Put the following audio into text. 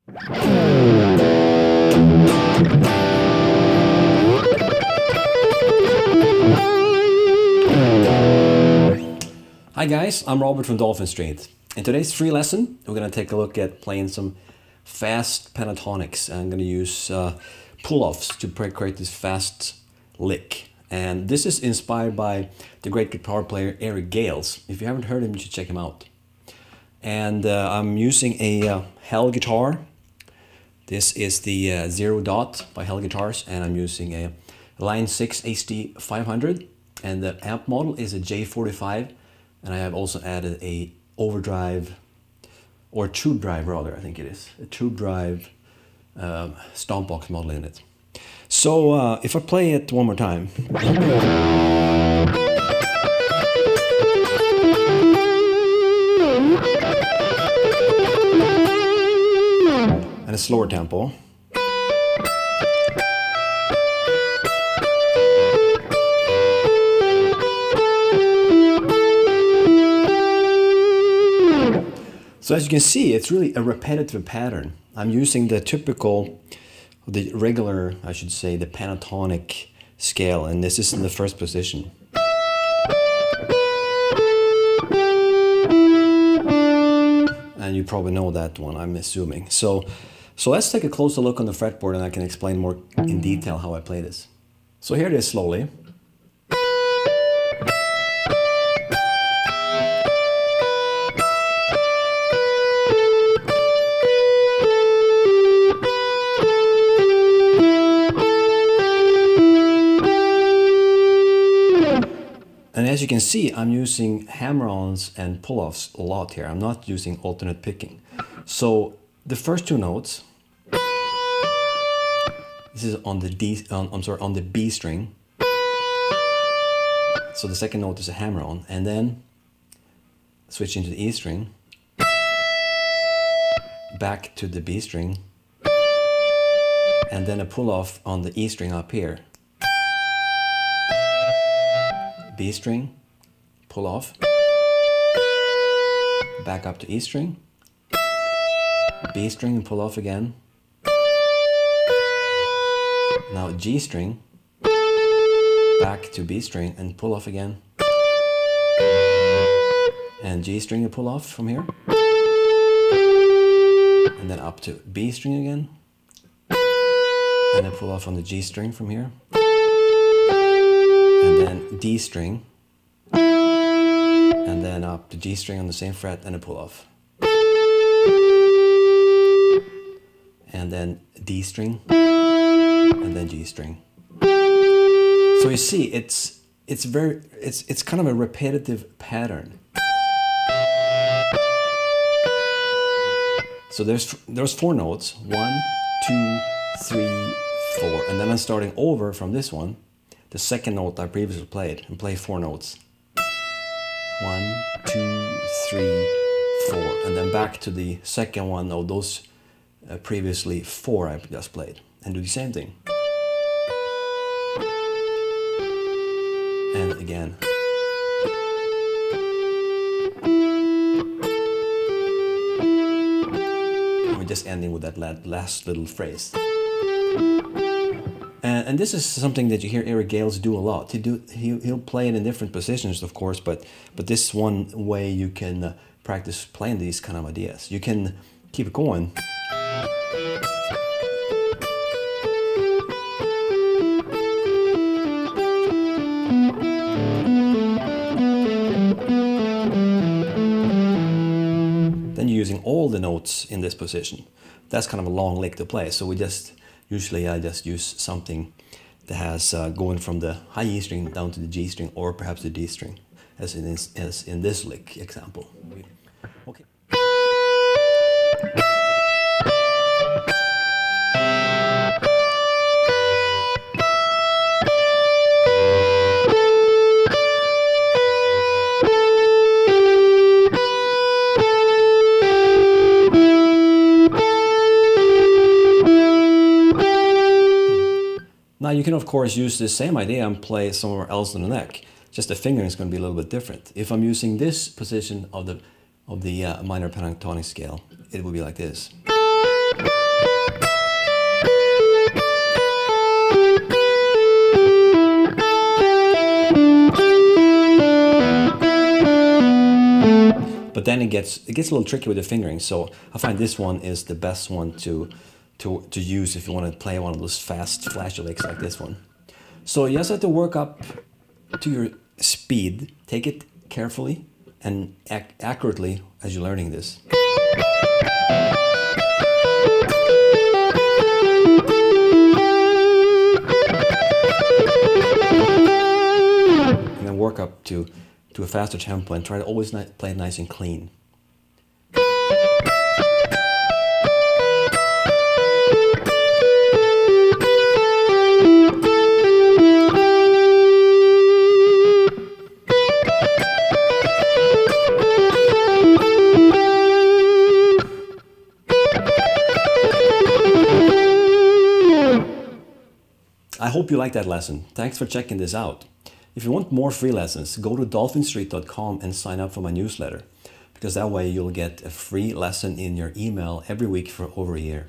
Hi guys, I'm Robert from Dolphin Street. In today's free lesson, we're going to take a look at playing some fast pentatonics. I'm going to use pull-offs to create this fast lick. And this is inspired by the great guitar player Eric Gales. If you haven't heard him, you should check him out. And I'm using a Hell guitar. This is the Zero Dot by Hell Guitars, and I'm using a Line 6 HD 500. And the amp model is a J45. And I have also added a overdrive, or tube drive rather, I think it is. A tube drive stomp box model in it. So if I play it one more time. And a slower tempo. So as you can see, it's really a repetitive pattern. I'm using the typical, the regular, I should say, the pentatonic scale, and this is in the first position. And you probably know that one, I'm assuming. So let's take a closer look on the fretboard and I can explain more in detail how I play this. So here it is slowly. And as you can see, I'm using hammer-ons and pull-offs a lot here. I'm not using alternate picking. So the first two notes, this is on the on the B string. So the second note is a hammer-on, and then switching to the E string, back to the B string, and then a pull-off on the E string up here. B string, pull off, back up to E string, B string and pull off again, now G string, back to B string and pull off again, and G string and pull off from here, and then up to B string again, and then pull off on the G string from here, and then D string, and then up to G string on the same fret and a pull off, and then D string, and then G string. So you see, it's kind of a repetitive pattern. So there's four notes, 1, 2, 3, 4, and then I'm starting over from this one. The second note I previously played, and play four notes. 1, 2, 3, 4, and then back to the second one of those previously four I just played, and do the same thing. And again. And we're just ending with that last little phrase. And this is something that you hear Eric Gales do a lot. He'll play it in different positions, of course, but this is one way you can practice playing these kind of ideas. You can keep it going. Then you're using all the notes in this position. That's kind of a long lick to play, so usually I just use something that has going from the high E string down to the G string, or perhaps the D string, as in this lick example. Okay. Now you can of course use the same idea and play somewhere else on the neck. Just the fingering is going to be a little bit different. If I'm using this position of the minor pentatonic scale, it will be like this. But then it gets a little tricky with the fingering, so I find this one is the best one to use if you want to play one of those fast flashy licks like this one. So you just have to work up to your speed, take it carefully and accurately as you're learning this. And then work up to a faster tempo and try to always play it nice and clean. I hope you liked that lesson. Thanks for checking this out. If you want more free lessons, go to dolphinstreet.com and sign up for my newsletter, because that way you'll get a free lesson in your email every week for over a year.